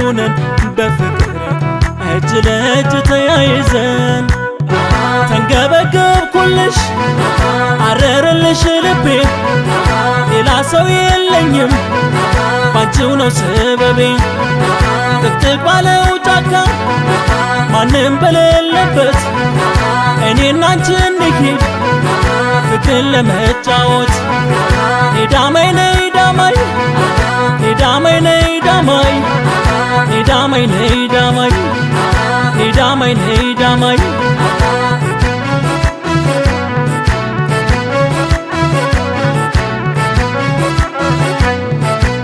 ሁነን በፍቅር እጅ ለእጅ ተያይዘን ተንገበገብኩልሽ አረረልሽ ልቤ ሌላ ሰው የለኝም ባንቺው ነው ሰበቤ ጥቅጥቅ ባለው ጫካ ማንም በሌለበት እኔና አንቺ እንሂድ ፍቅር ለመጫወት ዳማይ ነይ ዳማይ ዳማይ ነይ ዳማይ ዳማይ ነይ ዳማይ ዳማይ ነይ ዳማይ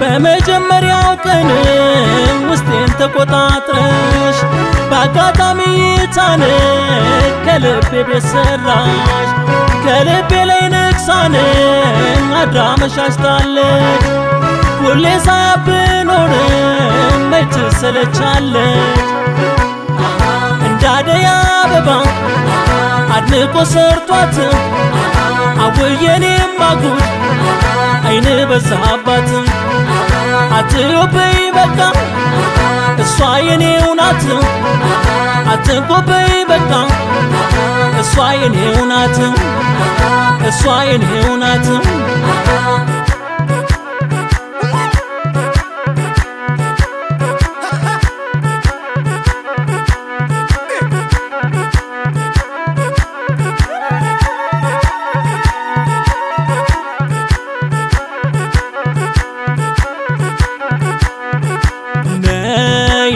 በመጀመሪያው ቀን ውስጤን ተቆጣጥረሽ በአጋጣሚ ይታነ ከልቤ ቤት ሰራሽ ከልቤ ላይ ንግሳን አድራ መሻሽታለች ሁሌ ሳያብኖር መች ትሰለቻለች እንዳደይ አበባ አድንቆ ሰርቷት አወየኔም ማጉድ አይን በዛባት አትዮበይ በቃ እሷ የኔው ናት አትንቆበይ በቃ እሷ የኔው ናት እሷ የኔው ናት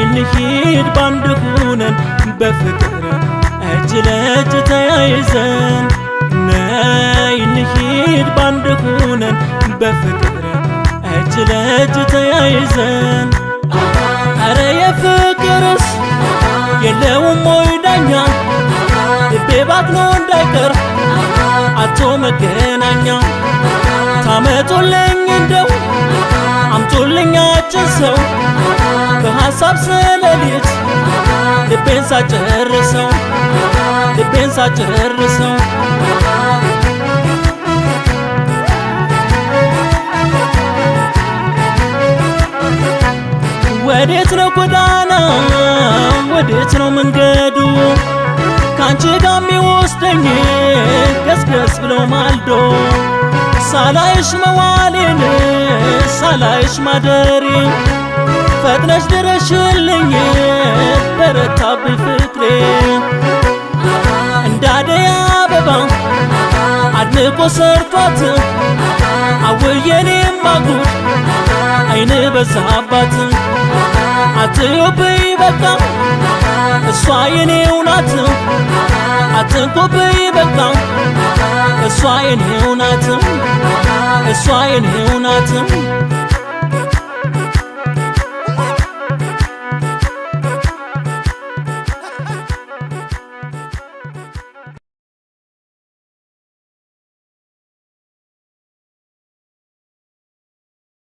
እንሂድ ባንድ ሁነን በፍቅር እጅ ለእጅ ተያይዘን ነይ እንሂድ ባንድ ሁነን በፍቅር እጅ ለእጅ ተያይዘን አረ የፍቅርስ የለውም ወይ ዳኛ ልቤ ባክኖ እንዳይቀር አቶ መገናኛ ታመጡልኝ እንደው አምጡልኝ አጭን ሰው በሐሳብ ስለሊት ልቤን ሳጨርሰው ልቤን ሳጨርሰው ወዴት ነው ጎዳና ወዴት ነው መንገዱ ካንቺ ጋር የሚወስደኝ ገስገስ ብሎ ማልዶ ሳላይሽ መዋሌን ሳላይሽ ማደሬ ፈጥነሽ ድረሽልኝ በረታብኝ ፍቅሬ እንዳደይ አበባ አድንቆ ሰርቷት አወየኔም ማጉድ አይን በዛባት አትዮበይ በቃ እሷ የኔው ናት አትንቆበይ በቃ እሷ የኔው ናት እሷ የኔው ናት